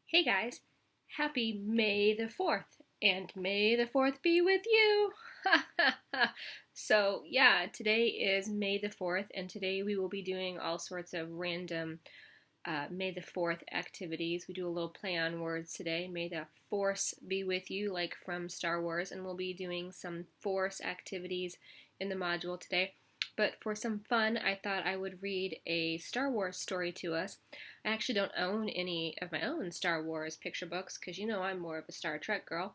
Hey guys, happy May the 4th, and May the 4th be with you! Today is May the 4th, and today we will be doing all sorts of random May the 4th activities. We do a little play on words today. May the Force be with you, like from Star Wars, and we'll be doing some Force activities in the module today. But for some fun, I thought I would read a Star Wars story to us. I actually don't own any of my own Star Wars picture books because I'm more of a Star Trek girl.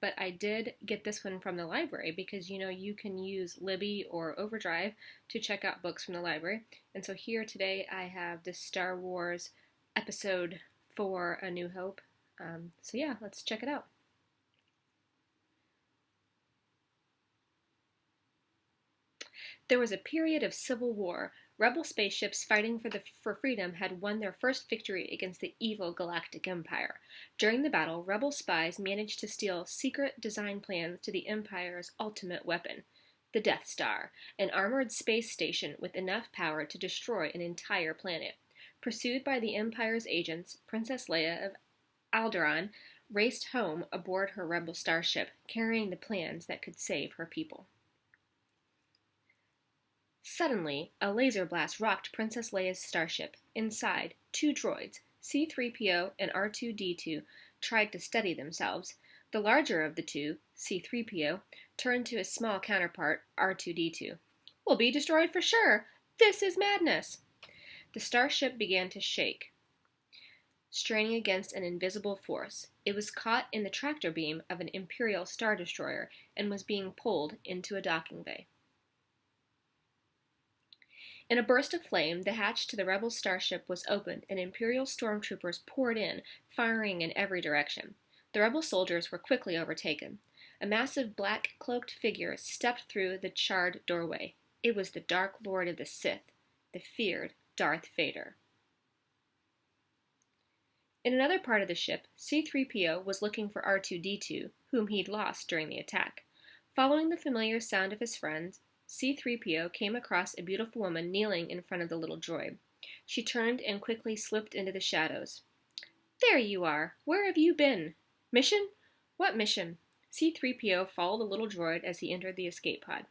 But I did get this one from the library because you can use Libby or Overdrive to check out books from the library. And so here today I have the Star Wars Episode 4 A New Hope. Let's check it out. There was a period of civil war. Rebel spaceships fighting for freedom had won their first victory against the evil Galactic Empire. During the battle, Rebel spies managed to steal secret design plans to the Empire's ultimate weapon, the Death Star, an armored space station with enough power to destroy an entire planet. Pursued by the Empire's agents, Princess Leia of Alderaan raced home aboard her Rebel starship, carrying the plans that could save her people. Suddenly, a laser blast rocked Princess Leia's starship. Inside, two droids, C-3PO and R2-D2, tried to steady themselves. The larger of the two, C-3PO, turned to his small counterpart, R2-D2. "We'll be destroyed for sure! This is madness!" The starship began to shake, straining against an invisible force. It was caught in the tractor beam of an Imperial Star Destroyer and was being pulled into a docking bay. In a burst of flame, the hatch to the rebel starship was opened, and Imperial stormtroopers poured in, firing in every direction. The rebel soldiers were quickly overtaken. A massive black-cloaked figure stepped through the charred doorway. It was the Dark Lord of the Sith, the feared Darth Vader. In another part of the ship, C-3PO was looking for R2-D2, whom he'd lost during the attack. Following the familiar sound of his friends, C-3PO came across a beautiful woman kneeling in front of the little droid. She turned and quickly slipped into the shadows. "There you are! Where have you been? Mission? What mission?" C-3PO followed the little droid as he entered the escape pod.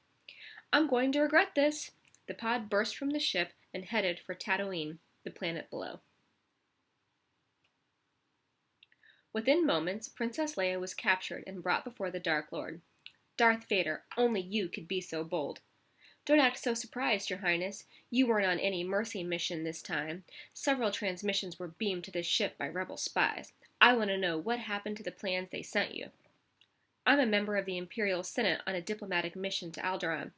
"I'm going to regret this." The pod burst from the ship and headed for Tatooine, the planet below. Within moments, Princess Leia was captured and brought before the Dark Lord. "Darth Vader, only you could be so bold." "Don't act so surprised, Your Highness. You weren't on any mercy mission this time. Several transmissions were beamed to this ship by rebel spies. I want to know what happened to the plans they sent you." "I'm a member of the Imperial Senate on a diplomatic mission to Alderaan."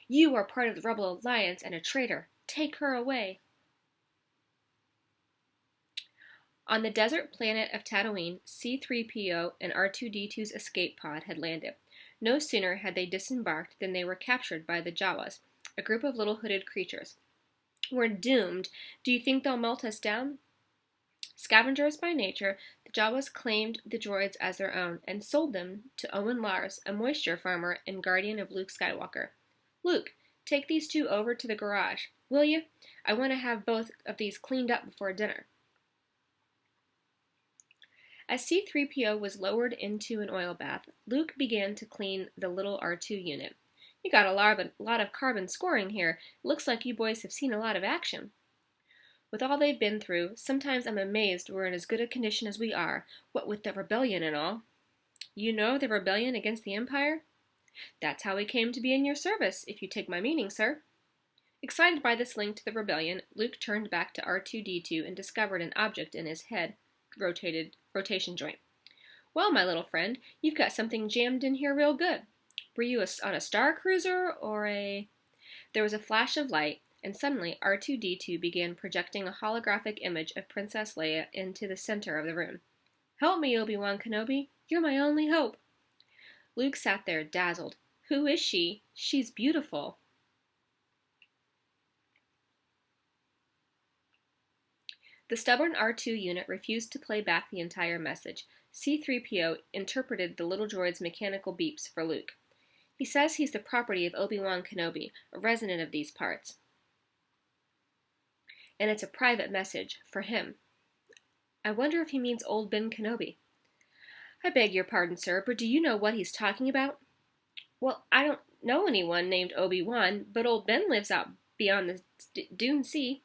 "You are part of the Rebel Alliance and a traitor. Take her away." On the desert planet of Tatooine, C-3PO and R2-D2's escape pod had landed. No sooner had they disembarked than they were captured by the Jawas, a group of little hooded creatures. "We're doomed. Do you think they'll melt us down?" Scavengers by nature, the Jawas claimed the droids as their own and sold them to Owen Lars, a moisture farmer and guardian of Luke Skywalker. "Luke, take these two over to the garage, will you? I want to have both of these cleaned up before dinner." As C-3PO was lowered into an oil bath, Luke began to clean the little R2 unit. "You got a lot of carbon scoring here. Looks like you boys have seen a lot of action." "With all they've been through, sometimes I'm amazed we're in as good a condition as we are, what with the rebellion and all." "You know the rebellion against the Empire?" "That's how we came to be in your service, if you take my meaning, sir." Excited by this link to the rebellion, Luke turned back to R2-D2 and discovered an object in his head rotation joint. "Well, my little friend, you've got something jammed in here real good. Were you on a star cruiser or a—" There was a flash of light, and suddenly R2-D2 began projecting a holographic image of Princess Leia into the center of the room. "Help me, Obi-Wan Kenobi. You're my only hope." Luke sat there, dazzled. "Who is she? She's beautiful." The stubborn R2 unit refused to play back the entire message. C-3PO interpreted the little droid's mechanical beeps for Luke. "He says he's the property of Obi-Wan Kenobi, a resident of these parts. And it's a private message for him." I wonder if he means old Ben Kenobi. I beg your pardon, sir, but do you know what he's talking about? Well, I don't know anyone named Obi-Wan, but old Ben lives out beyond the Dune Sea.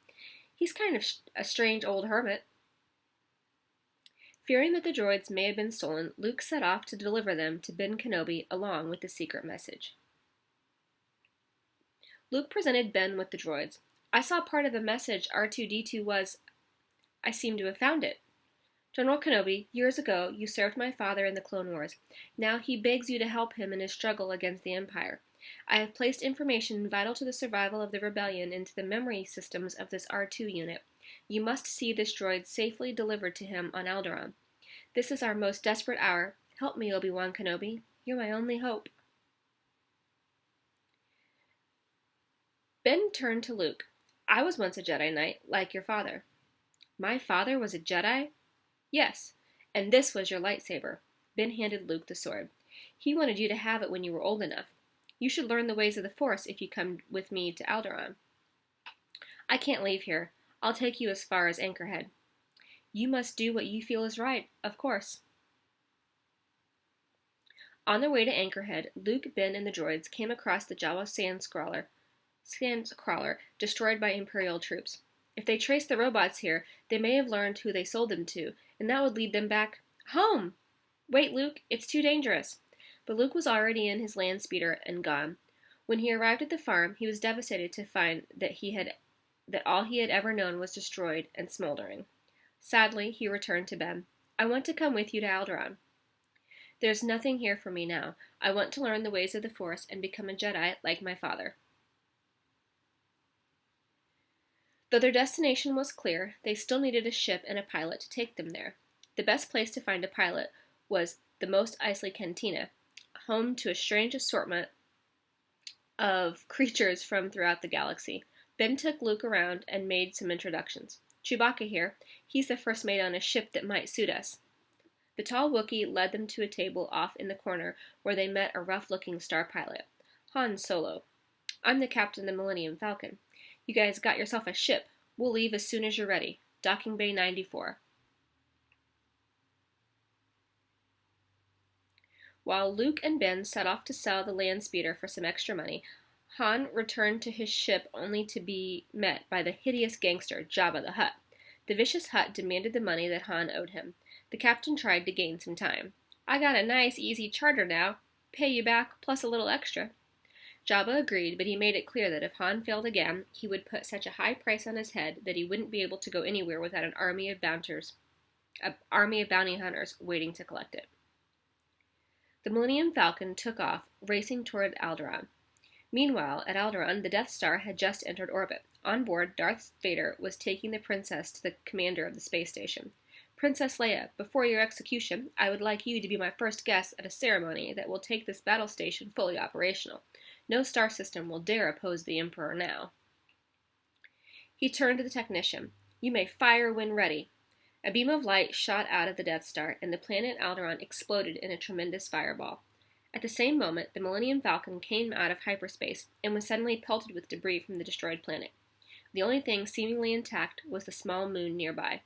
He's kind of a strange old hermit. Fearing that the droids may have been stolen, Luke set off to deliver them to Ben Kenobi along with the secret message. Luke presented Ben with the droids. I saw part of the message R2-D2 was... I seem to have found it. General Kenobi, years ago you served my father in the Clone Wars. Now he begs you to help him in his struggle against the Empire. I have placed information vital to the survival of the rebellion into the memory systems of this R2 unit. You must see this droid safely delivered to him on Alderaan. This is our most desperate hour. Help me, Obi-Wan Kenobi. You're my only hope. Ben turned to Luke. I was once a Jedi Knight, like your father. My father was a Jedi? Yes, and this was your lightsaber. Ben handed Luke the sword. He wanted you to have it when you were old enough. You should learn the ways of the Force if you come with me to Alderaan. I can't leave here. I'll take you as far as Anchorhead. You must do what you feel is right, of course. On their way to Anchorhead, Luke, Ben, and the droids came across the Jawa Sandcrawler destroyed by Imperial troops. If they traced the robots here, they may have learned who they sold them to, and that would lead them back home. Wait, Luke, it's too dangerous. But Luke was already in his land speeder and gone. When he arrived at the farm, he was devastated to find that all he had ever known was destroyed and smoldering. Sadly, he returned to Ben. I want to come with you to Alderaan. There's nothing here for me now. I want to learn the ways of the Force and become a Jedi like my father. Though their destination was clear, they still needed a ship and a pilot to take them there. The best place to find a pilot was the Mos Eisley Cantina, home to a strange assortment of creatures from throughout the galaxy. Ben took Luke around and made some introductions. Chewbacca here. He's the first mate on a ship that might suit us. The tall Wookiee led them to a table off in the corner where they met a rough-looking star pilot, Han Solo. I'm the captain of the Millennium Falcon. You guys got yourself a ship. We'll leave as soon as you're ready. Docking Bay 94. While Luke and Ben set off to sell the land speeder for some extra money, Han returned to his ship only to be met by the hideous gangster, Jabba the Hutt. The vicious Hutt demanded the money that Han owed him. The captain tried to gain some time. I got a nice, easy charter now. Pay you back, plus a little extra. Jabba agreed, but he made it clear that if Han failed again, he would put such a high price on his head that he wouldn't be able to go anywhere without an army of bounty hunters waiting to collect it. The Millennium Falcon took off, racing toward Alderaan. Meanwhile, at Alderaan, the Death Star had just entered orbit. On board, Darth Vader was taking the princess to the commander of the space station. Princess Leia, before your execution, I would like you to be my first guest at a ceremony that will take this battle station fully operational. No star system will dare oppose the Emperor now. He turned to the technician. You may fire when ready. A beam of light shot out of the Death Star, and the planet Alderaan exploded in a tremendous fireball. At the same moment, the Millennium Falcon came out of hyperspace and was suddenly pelted with debris from the destroyed planet. The only thing seemingly intact was the small moon nearby.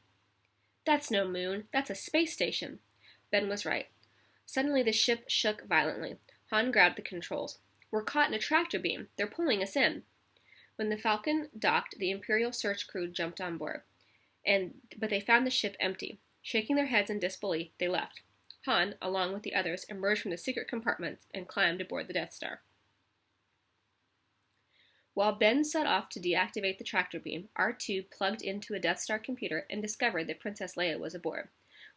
That's no moon, that's a space station. Ben was right. Suddenly the ship shook violently. Han grabbed the controls. We're caught in a tractor beam. They're pulling us in. When the Falcon docked, the Imperial search crew jumped on board. But they found the ship empty. Shaking their heads in disbelief, they left. Han, along with the others, emerged from the secret compartments and climbed aboard the Death Star. While Ben set off to deactivate the tractor beam, R2 plugged into a Death Star computer and discovered that Princess Leia was aboard.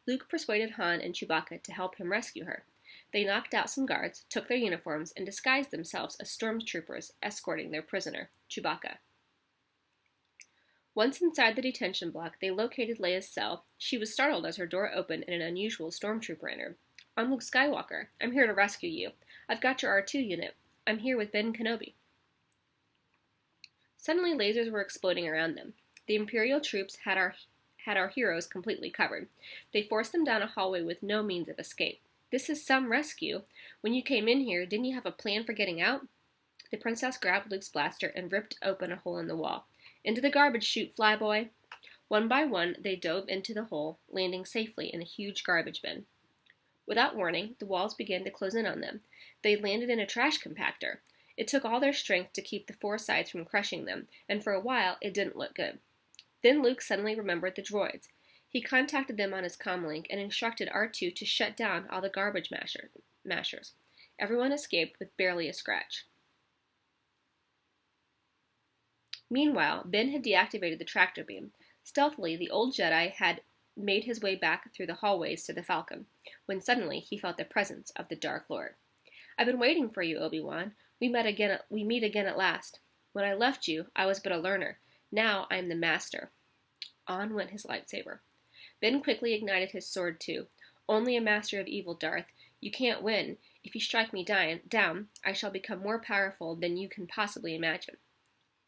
Luke persuaded Han and Chewbacca to help him rescue her. They knocked out some guards, took their uniforms, and disguised themselves as stormtroopers escorting their prisoner, Chewbacca. Once inside the detention block, they located Leia's cell. She was startled as her door opened and an unusual stormtrooper entered. I'm Luke Skywalker. I'm here to rescue you. I've got your R2 unit. I'm here with Ben Kenobi. Suddenly, lasers were exploding around them. The Imperial troops had our heroes completely covered. They forced them down a hallway with no means of escape. This is some rescue. When you came in here, didn't you have a plan for getting out? The princess grabbed Luke's blaster and ripped open a hole in the wall. Into the garbage chute, flyboy. One by one, they dove into the hole, landing safely in a huge garbage bin. Without warning, the walls began to close in on them. They landed in a trash compactor. It took all their strength to keep the four sides from crushing them, and for a while it didn't look good. Then Luke suddenly remembered the droids. He contacted them on his comlink and instructed R2 to shut down all the garbage mashers. Everyone escaped with barely a scratch. Meanwhile, Ben had deactivated the tractor beam. Stealthily, the old Jedi had made his way back through the hallways to the Falcon, when suddenly he felt the presence of the Dark Lord. "I've been waiting for you, Obi-Wan. We meet again at last. When I left you, I was but a learner. Now I am the master." On went his lightsaber. Ben quickly ignited his sword too. "Only a master of evil, Darth. You can't win. If you strike me down, I shall become more powerful than you can possibly imagine."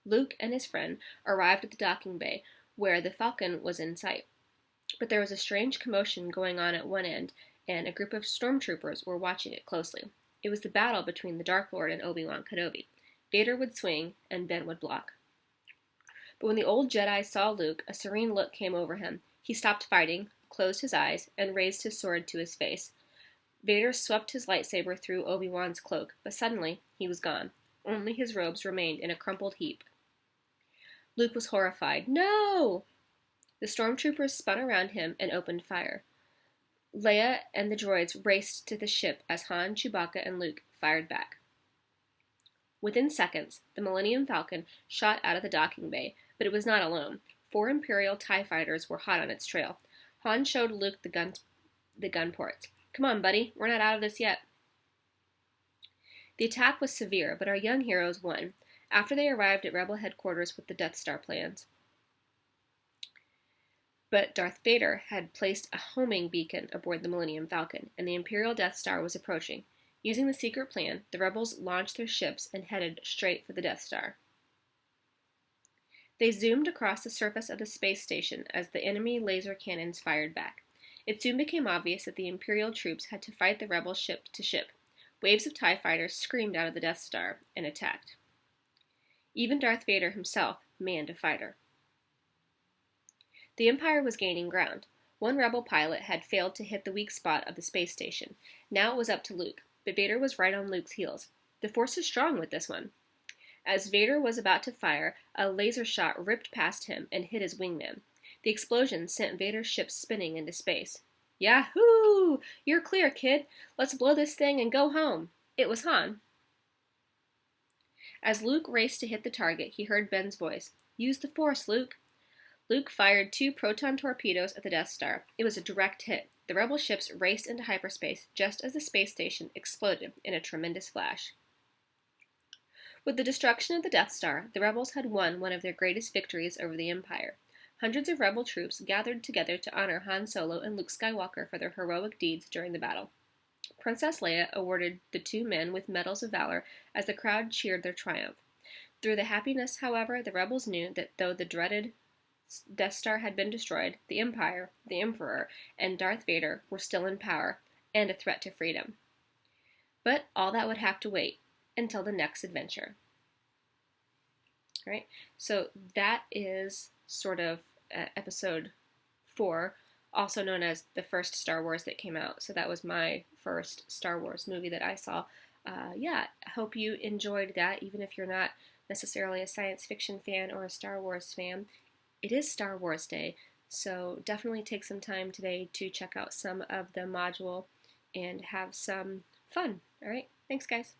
Luke and his friend arrived at the docking bay, where the Falcon was in sight. But there was a strange commotion going on at one end, and a group of stormtroopers were watching it closely. It was the battle between the Dark Lord and Obi-Wan Kenobi. Vader would swing, and Ben would block. But when the old Jedi saw Luke, a serene look came over him. He stopped fighting, closed his eyes, and raised his sword to his face. Vader swept his lightsaber through Obi-Wan's cloak, but suddenly he was gone. Only his robes remained in a crumpled heap. Luke was horrified. "No!" The stormtroopers spun around him and opened fire. Leia and the droids raced to the ship as Han, Chewbacca, and Luke fired back. Within seconds, the Millennium Falcon shot out of the docking bay, but it was not alone. 4 Imperial TIE fighters were hot on its trail. Han showed Luke the gun ports. "Come on, buddy, we're not out of this yet." The attack was severe, but our young heroes won. After they arrived at Rebel headquarters with the Death Star plans. But Darth Vader had placed a homing beacon aboard the Millennium Falcon, and the Imperial Death Star was approaching. Using the secret plan, the rebels launched their ships and headed straight for the Death Star. They zoomed across the surface of the space station as the enemy laser cannons fired back. It soon became obvious that the Imperial troops had to fight the rebels ship to ship. Waves of TIE fighters screamed out of the Death Star and attacked. Even Darth Vader himself manned a fighter. The Empire was gaining ground. One rebel pilot had failed to hit the weak spot of the space station. Now it was up to Luke, but Vader was right on Luke's heels. The Force is strong with this one. As Vader was about to fire, a laser shot ripped past him and hit his wingman. The explosion sent Vader's ship spinning into space. "Yahoo! You're clear, kid. Let's blow this thing and go home." It was Han. As Luke raced to hit the target, he heard Ben's voice. "Use the Force, Luke." Luke fired 2 proton torpedoes at the Death Star. It was a direct hit. The rebel ships raced into hyperspace just as the space station exploded in a tremendous flash. With the destruction of the Death Star, the rebels had won one of their greatest victories over the Empire. Hundreds of rebel troops gathered together to honor Han Solo and Luke Skywalker for their heroic deeds during the battle. Princess Leia awarded the 2 men with medals of valor as the crowd cheered their triumph. Through the happiness, however, the rebels knew that though the dreaded Death Star had been destroyed, the Empire, the Emperor, and Darth Vader were still in power and a threat to freedom. But all that would have to wait until the next adventure. All right, so that is sort of episode 4, also known as the first Star Wars that came out. So that was my first Star Wars movie that I saw. I hope you enjoyed that, even if you're not necessarily a science fiction fan or a Star Wars fan. It is Star Wars Day, so definitely take some time today to check out some of the module and have some fun. All right, thanks guys.